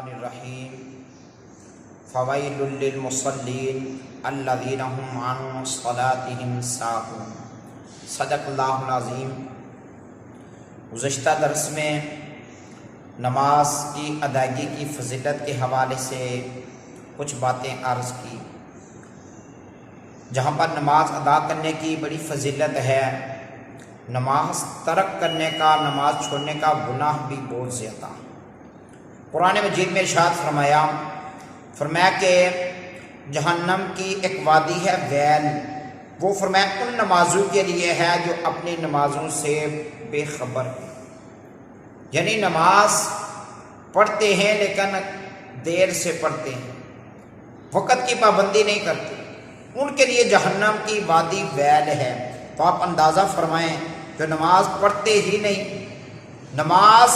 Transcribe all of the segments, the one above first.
الرحمن الرحیم فویل للمصلین الذین هم عن صلاتهم ساہون۔ صدق اللہ العظیم۔ گزشتہ درس میں نماز کی ادائیگی کی فضیلت کے حوالے سے کچھ باتیں عرض کی۔ جہاں پر نماز ادا کرنے کی بڑی فضیلت ہے، نماز ترک کرنے کا، نماز چھوڑنے کا گناہ بھی بہت زیادہ۔ قرآن مجید میں ارشاد فرمایا کہ جہنم کی ایک وادی ہے ویل، وہ فرمایا ان نمازوں کے لیے ہے جو اپنی نمازوں سے بے خبر ہیں، یعنی نماز پڑھتے ہیں لیکن دیر سے پڑھتے ہیں، وقت کی پابندی نہیں کرتے، ان کے لیے جہنم کی وادی ویل ہے۔ تو آپ اندازہ فرمائیں جو نماز پڑھتے ہی نہیں، نماز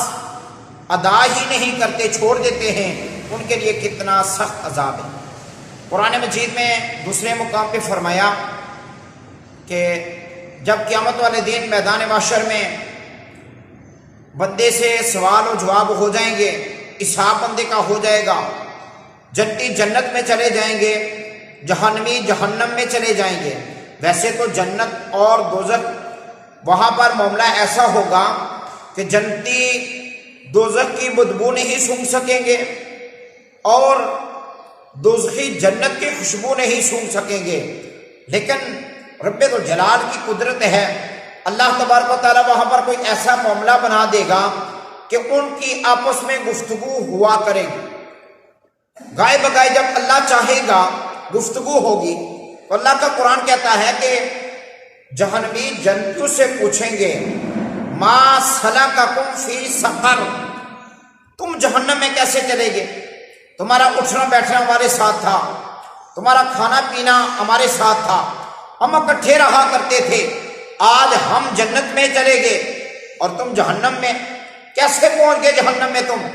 ادا ہی نہیں کرتے، چھوڑ دیتے ہیں، ان کے لیے کتنا سخت عذاب ہے۔ قرآن مجید میں دوسرے مقام پہ فرمایا کہ جب قیامت والے دن میدان محشر میں بندے سے سوال و جواب ہو جائیں گے، حساب بندے کا ہو جائے گا، جنتی جنت میں چلے جائیں گے، جہنمی جہنم میں چلے جائیں گے۔ ویسے تو جنت اور دوزخ، وہاں پر معاملہ ایسا ہوگا کہ جنتی دوزخ کی بدبو نہیں سونگھ سکیں گے اور دوزخی جنت کی خوشبو نہیں سونگھ سکیں گے، لیکن رب الجلال کی قدرت ہے، اللہ تبارک و تعالیٰ وہاں پر کوئی ایسا معاملہ بنا دے گا کہ ان کی آپس میں گفتگو ہوا کرے گی۔ گائے بگائے جب اللہ چاہے گا گفتگو ہوگی، تو اللہ کا قرآن کہتا ہے کہ جہنمی جنتوں سے پوچھیں گے ما سلککم فی سقر، تم جہنم میں کیسے چلے گے؟ تمہارا اٹھنا بیٹھنا ہمارے ساتھ تھا، تمہارا کھانا پینا ہمارے ساتھ تھا، ہم اکٹھے رہا کرتے تھے، آج ہم جنت میں چلے گئے اور تم جہنم میں، کیسے پہنچ گئے جہنم میں تم؟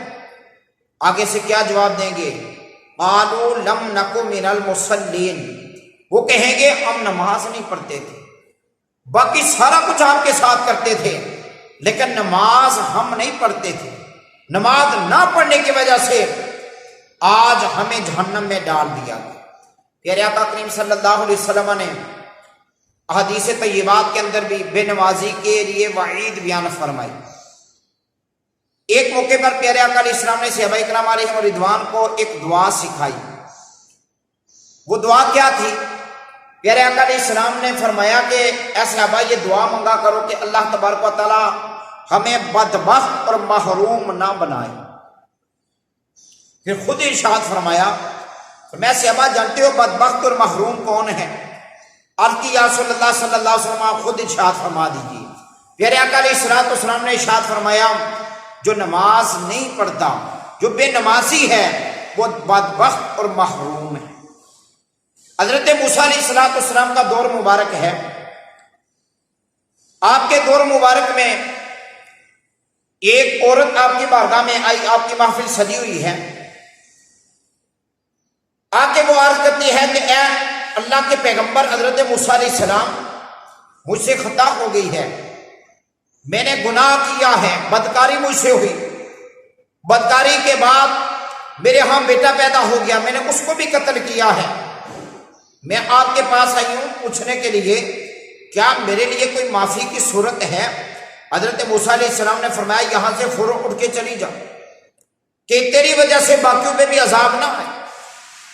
آگے سے کیا جواب دیں گے؟ قالوا لم نک من المصلین، وہ کہیں گے ہم نماز نہیں پڑھتے تھے، باقی سارا کچھ آپ کے ساتھ کرتے تھے لیکن نماز ہم نہیں پڑھتے تھے، نماز نہ پڑھنے کی وجہ سے آج ہمیں جہنم میں ڈال دیا گیا۔ پیارے آقا کریم صلی اللہ علیہ وسلم نے احادیث طیبات کے اندر بھی بے نمازی کے لیے وعید بیان فرمائی۔ ایک موقع پر پیارے آقا علیہ السلام نے صحابہ کرام علیہم رضوان کو ایک دعا سکھائی۔ وہ دعا کیا تھی؟ پیارے آقا علیہ السلام نے فرمایا کہ اے صحابہ یہ دعا منگا کرو کہ اللہ تبارک و تعالی ہمیں بدبخت اور محروم نہ بنائے۔ پھر خود ارشاد فرمایا، میں صحابہ جانتے ہو بدبخت اور محروم کون ہے؟ عرض کی یا رسول اللہ صلی اللہ علیہ وسلم خود ارشاد فرما دیجیے۔ پیارے آقا علیہ السلام نے ارشاد فرمایا جو نماز نہیں پڑھتا، جو بے نمازی ہے، وہ بدبخت اور محروم ہے۔ حضرت موسیٰ علیہ السلام کا دور مبارک ہے، آپ کے دور مبارک میں ایک عورت آپ کی بارگاہ میں آئی، آپ کی محفل سجی ہوئی ہے، آ کے وہ عرض کرتی ہے کہ اے اللہ کے پیغمبر حضرت موسیٰ علیہ السلام، مجھ سے خطا ہو گئی ہے، میں نے گناہ کیا ہے، بدکاری مجھ سے ہوئی، بدکاری کے بعد میرے ہاں بیٹا پیدا ہو گیا، میں نے اس کو بھی قتل کیا ہے، میں آپ کے پاس آئی ہوں پوچھنے کے لیے کیا میرے لیے کوئی معافی کی صورت ہے؟ حضرت موسیٰ علیہ السلام نے فرمایا یہاں سے فوراً اٹھ کے چلی جا کہ تیری وجہ سے باقیوں پہ بھی عذاب نہ آئے،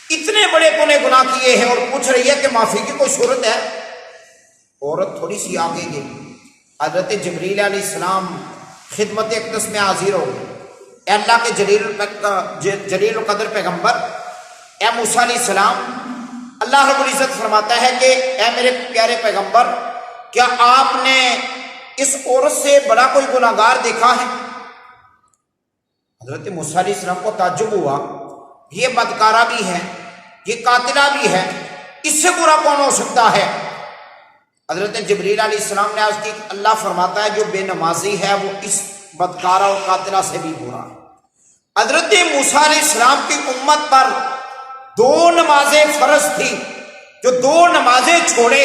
اتنے بڑے تو نے گناہ کیے ہیں اور پوچھ رہی ہے کہ معافی کی کوئی صورت ہے؟ عورت تھوڑی سی آگے گئی، حضرت جبریل علیہ السلام خدمت اقدس میں حاضر ہو گئے، اے اللہ کے جلیل القدر پیغمبر، اے موسیٰ علیہ السلام، اللہ رب العزت فرماتا ہے کہ اے میرے پیارے پیغمبر، کیا آپ نے اس عورت سے بڑا کوئی گناہگار دیکھا ہے؟ حضرت موسیٰ علیہ السلام کو تعجب ہوا، یہ بدکارہ بھی ہے، یہ قاتلہ بھی ہے، اس سے برا کون ہو سکتا ہے؟ حضرت جبریل علیہ السلام نے عرض کی اللہ فرماتا ہے جو بے نمازی ہے وہ اس بدکارہ اور قاتلہ سے بھی برا ہے۔ حضرت موسیٰ علیہ السلام کی امت پر 2 نمازیں فرض تھی، جو 2 نمازیں چھوڑے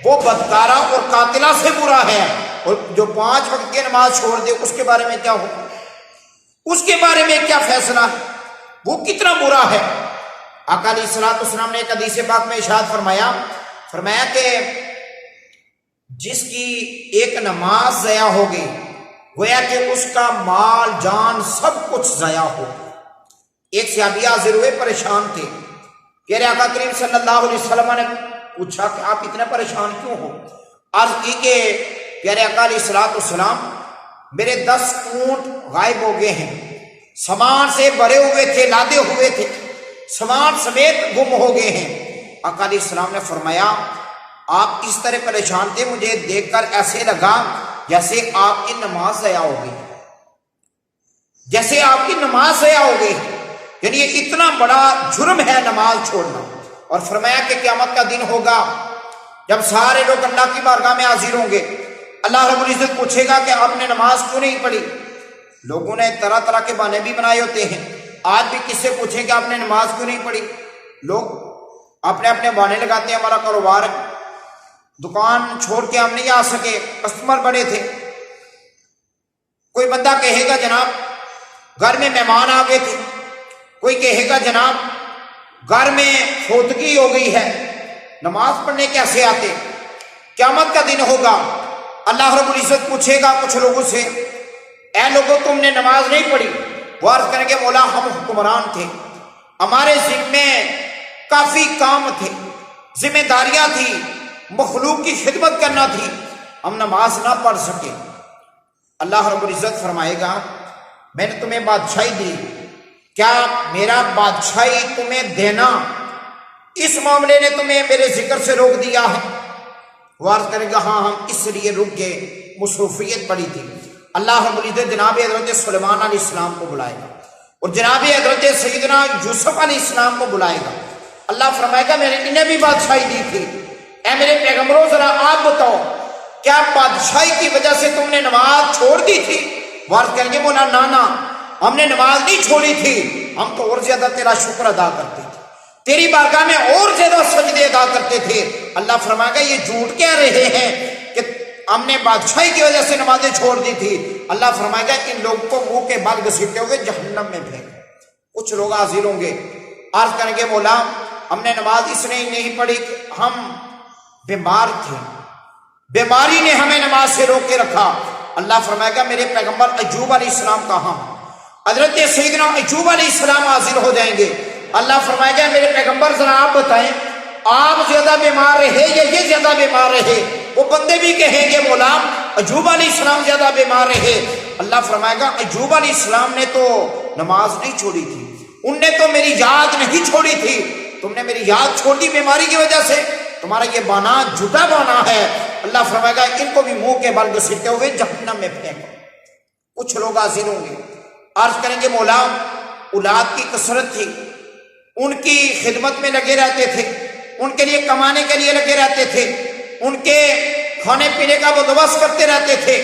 وہ بدکارہ اور قاتلہ سے برا ہے، اور جو 5 وقت کی نماز چھوڑ دے اس کے بارے میں کیا ہو، اس کے بارے میں کیا فیصلہ ہے؟ وہ کتنا برا ہے۔ آقا علیہ الصلوۃ والسلام نے ایک حدیث پاک میں ارشاد فرمایا کہ جس کی ایک نماز ضیاع ہو گئی گویا کہ اس کا مال جان سب کچھ ضیاع ہو۔ ایک صحابی حاضر ہوئے، پریشان تھے، پیارے آقا کریم صلی اللہ علیہ وسلم نے پوچھا کہ آپ اتنا پریشان کیوں ہو؟ عرض کی کہ پیارے آقا علیہ الصلوۃ والسلام میرے 10 اونٹ غائب ہو گئے ہیں، سامان سے بھرے ہوئے تھے، لادے ہوئے تھے، سامان سمیت گم ہو گئے ہیں۔ آقا علیہ السلام نے فرمایا آپ اس طرح پریشان تھے، مجھے دیکھ کر ایسے لگا جیسے آپ کی نماز ضیاء ہو گئی، جیسے آپ کی نماز ضیاء ہو گئی، یعنی یہ اتنا بڑا جرم ہے نماز چھوڑنا۔ اور فرمایا کہ قیامت کا دن ہوگا جب سارے لوگ اللہ کی بارگاہ میں حاضر ہوں گے، اللہ رب العزت پوچھے گا کہ آپ نے نماز کیوں نہیں پڑھی؟ لوگوں نے طرح طرح کے بہانے بھی بنائے ہوتے ہیں، آج بھی کس سے پوچھیں کہ آپ نے نماز کیوں نہیں پڑھی؟ لوگ اپنے اپنے بہانے لگاتے ہیں، ہمارا کاروبار ہے، دکان چھوڑ کے ہم نہیں آ سکے، کسٹمر بڑے تھے۔ کوئی بندہ کہے گا جناب گھر میں مہمان آ گئے تھے، کوئی کہے گا جناب گھر میں فوتگی ہو گئی ہے، نماز پڑھنے کیسے آتے؟ قیامت کا دن ہوگا، اللہ رب العزت پوچھے گا کچھ لوگوں سے، اے لوگوں تم نے نماز نہیں پڑھی؟ وہ عرض کریں گے مولا ہم حکمران تھے، ہمارے ذمے کافی کام تھے، ذمہ داریاں تھی، مخلوق کی خدمت کرنا تھی، ہم نماز نہ پڑھ سکے۔ اللہ رب العزت فرمائے گا میں نے تمہیں بادشاہی دی، کیا میرا بادشاہی تمہیں دینا اس معاملے نے تمہیں میرے ذکر سے روک دیا ہے؟ وہ عرض کرے گا ہاں ہم اس لیے رک گئے، مصروفیت پڑی تھی۔ اللہ رب العزت جناب حضرت سلیمان علیہ السلام کو بلائے گا اور جناب حضرت سیدنا یوسف علیہ السلام کو بلائے گا۔ اللہ فرمائے گا میں نے انہیں بھی بادشاہی دی تھی، اے میرے پیغمبروں ذرا آپ بتاؤ کیا بادشاہی کی وجہ سے تم نے نماز چھوڑ دی تھی؟ وہ عرض کریں گے مولا نانا ہم نے نماز نہیں چھوڑی تھی، ہم تو اور زیادہ تیرا شکر ادا کرتے تھے، تیری بارگاہ میں اور زیادہ سجدے ادا کرتے تھے۔ اللہ فرمائے گا یہ جھوٹ کہہ رہے ہیں کہ ہم نے بادشاہی کی وجہ سے نمازیں چھوڑ دی تھی۔ اللہ فرمائے گا ان لوگوں کو منہ کے بال گھسیٹتے ہوئے جہنم میں پھینک۔ کچھ لوگ حاضر ہوں گے، عرض کریں گے مولا ہم نے نماز اس لیے نہیں پڑھی کہ ہم بیمار تھے، بیماری نے ہمیں نماز سے روک کے رکھا۔ اللہ فرمائے گا میرے پیغمبر ایوب علیہ السلام کہاں؟ حضرت سیدنا ایوب علیہ السلام حاضر ہو جائیں گے۔ اللہ فرمائے گا میرے پیغمبر ذرا آپ بتائیں آپ زیادہ بیمار رہے یا یہ زیادہ بیمار رہے؟ وہ بندے بھی کہیں گے مولا ایوب علیہ السلام زیادہ بیمار رہے۔ اللہ فرمائے گا ایوب علیہ السلام نے تو نماز نہیں چھوڑی تھی، ان نے تو میری یاد نہیں چھوڑی تھی، تم نے میری یاد چھوڑ دی بیماری کی وجہ سے، تمہارا یہ بانا جھوٹا بانا ہے۔ اللہ فرمائے گا ان کو بھی منہ کے بل گھسیٹتے ہوئے جہنم میں پھینکو۔ کچھ لوگ حاضر ہوں گے، عرض کریں گے مولا اولاد کی کثرت تھی، ان کی خدمت میں لگے رہتے تھے، ان کے لیے کمانے کے لیے لگے رہتے تھے، ان کے کھانے پینے کا بندوبست کرتے رہتے تھے،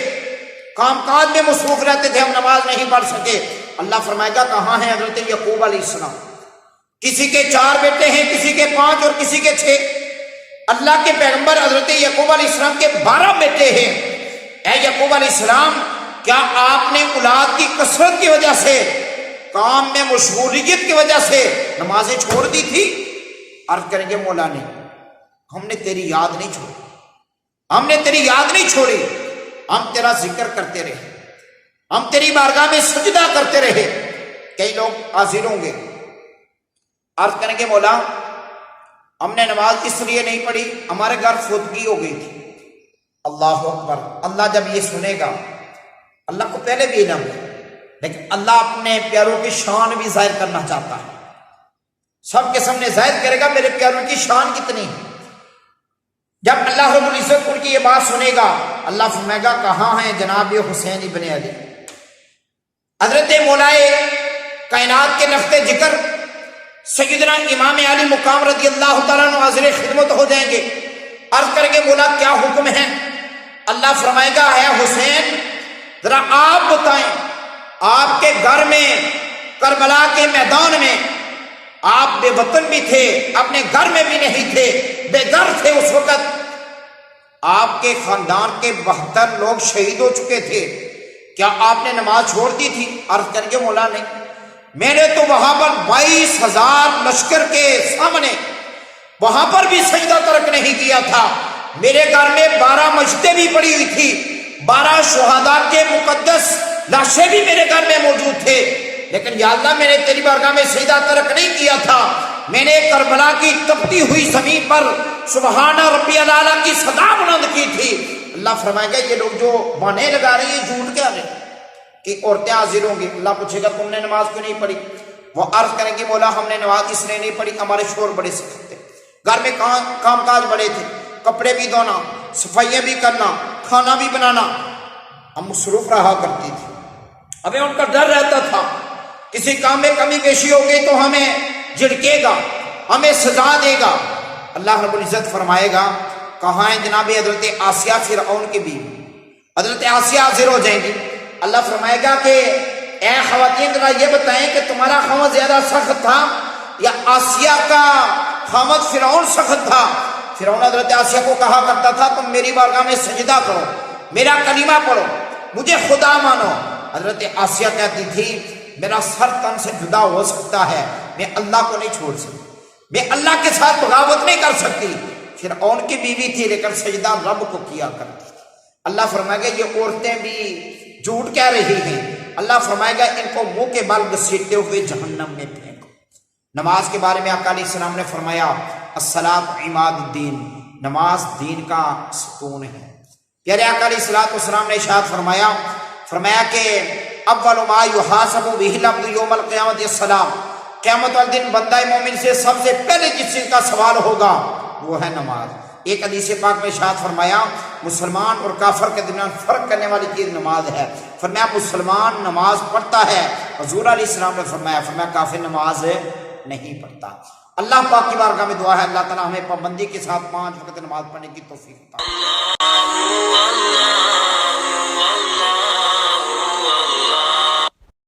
کام کاج میں مصروف رہتے تھے، ہم نماز نہیں پڑھ سکے۔ اللہ فرمائے گا کہاں ہیں حضرت یعقوب علیہ السلام؟ کسی کے 4 بیٹے ہیں، کسی کے 5 اور کسی کے 6۔ اللہ کے پیغمبر حضرت یعقوب علیہ السلام کے 12 بیٹے ہیں۔ اے یعقوب علیہ السلام کیا آپ نے اولاد کی کثرت کی وجہ سے، کام میں مشغولیت کی وجہ سے نمازیں چھوڑ دی تھی؟ عرض کریں گے مولا نہیں، ہم نے تیری یاد نہیں چھوڑی، ہم نے تیری یاد نہیں چھوڑی، ہم تیرا ذکر کرتے رہے، ہم تیری بارگاہ میں سجدہ کرتے رہے۔ کئی لوگ حاضر ہوں گے، عرض کریں گے مولا ہم نے نماز اس لیے نہیں پڑھی ہمارے گھر فوتگی ہو گئی تھی۔ اللہ اکبر! اللہ جب یہ سنے گا، اللہ کو پہلے بھی علم ہے لیکن اللہ اپنے پیاروں کی شان بھی ظاہر کرنا چاہتا ہے، سب کے سامنے ظاہر کرے گا میرے پیاروں کی شان کتنی ہے۔ جب اللہ رب العزت ان کی یہ بات سنے گا، اللہ فرمائے گا کہاں ہیں جناب حسین ابن علی؟ حضرت مولائے کائنات کے نقطۂ ذکر سیدنا امام علی مقام رضی اللہ تعالیٰ عنہ حاضر خدمت ہو جائیں گے، عرض کریں گے مولا کیا حکم ہے؟ اللہ فرمائے گا اے حسین ذرا آپ بتائیں آپ کے گھر میں کربلا کے میدان میں آپ بے وطن بھی تھے، اپنے گھر میں بھی نہیں تھے، بے گھر تھے اس وقت، آپ کے خاندان کے 72 لوگ شہید ہو چکے تھے، کیا آپ نے نماز چھوڑ دی تھی؟ عرض کریں گے مولا نہیں۔ میں نے تو وہاں پر 22,000 لشکر کے سامنے وہاں پر بھی سجدہ ترک نہیں کیا تھا۔ میرے گھر میں 12 مشتیں بھی پڑی ہوئی تھی، 12 شہداء کے مقدس لاشیں بھی میرے گھر میں موجود تھے، لیکن یا اللہ میں نے تیری بارگاہ میں سجدہ ترک نہیں کیا تھا۔ میں نے کربلا کی تپتی ہوئی زمین پر سبحان ربی الاعلیٰ کی صدا بلند کی تھی۔ اللہ فرمائے گا یہ لوگ جو بانے لگا رہے ہیں جھوٹ کیا رہے کہ عورتیں حاضر ہوں گی، اللہ پوچھے گا تم نے نماز کیوں نہیں پڑھی؟ وہ عرض کریں گے مولا ہم نے نماز اس لیے نہیں پڑھی ہمارے شور بڑے سخت تھے، گھر میں کام کاج بڑے تھے، کپڑے بھی دھونا، صفائیاں بھی کرنا، کھانا بھی بنانا، ہم مصروف رہا کرتی تھی۔ ہمیں ان کا ڈر رہتا تھا کسی کام میں کمی بیشی ہو گئی تو ہمیں جھڑکے گا، ہمیں سزا دے گا۔ اللہ رب العزت فرمائے گا کہاں ہے جناب حضرت آسیہ فرعون کی بیوی؟ حضرت آسیہ حاضر ہو جائیں گی، اللہ فرمائے گا کہ اے خواتین ذرا یہ بتائیں کہ تمہارا خاوند زیادہ سخت تھا یا آسیہ کا خاوند فرعون سخت تھا؟ فرعون حضرت آسیہ کو کہا کرتا تھا تم میری بارگاہ میں سجدہ کرو، میرا کلمہ پڑھو، مجھے خدا مانو۔ حضرت آسیہ کہتی تھی میرا سر تن سے جدا ہو سکتا ہے، میں اللہ کو نہیں چھوڑ سکتی، میں اللہ کے ساتھ بغاوت نہیں کر سکتی۔ فرعون کی بیوی تھی لیکن سجدہ رب کو کیا کرتی تھی۔ اللہ فرمائے گا یہ عورتیں بھی جھوٹ کہہ رہی ہیں، اللہ فرمائے گا ان کو منہ کے بال گھسیٹتے ہوئے جہنم میں پھینکو۔ نماز کے بارے میں آقا علیہ السلام نے فرمایا الصلاۃ عماد الدین، نماز دین کا ستون ہے۔ پیارے آقا علیہ السلام نے ارشاد فرمایا کہ اول ما یحاسب بہ العبد یوم القیامۃ الصلاۃ، قیامت والے دن بندہ مومن سے سب سے پہلے جس چیز کا سوال ہوگا وہ ہے نماز۔ ایک حدیث پاک میں ارشاد فرمایا مسلمان اور کافر کے درمیان فرق کرنے والی چیز نماز ہے۔ فرمایا مسلمان نماز پڑھتا ہے، حضور علیہ السلام نے فرمایا کافر نماز نہیں پڑھتا۔ اللہ پاک کی بارگاہ میں دعا ہے اللہ تعالیٰ ہمیں پابندی کے ساتھ 5 وقت نماز پڑھنے کی توفیق عطا فرمائے۔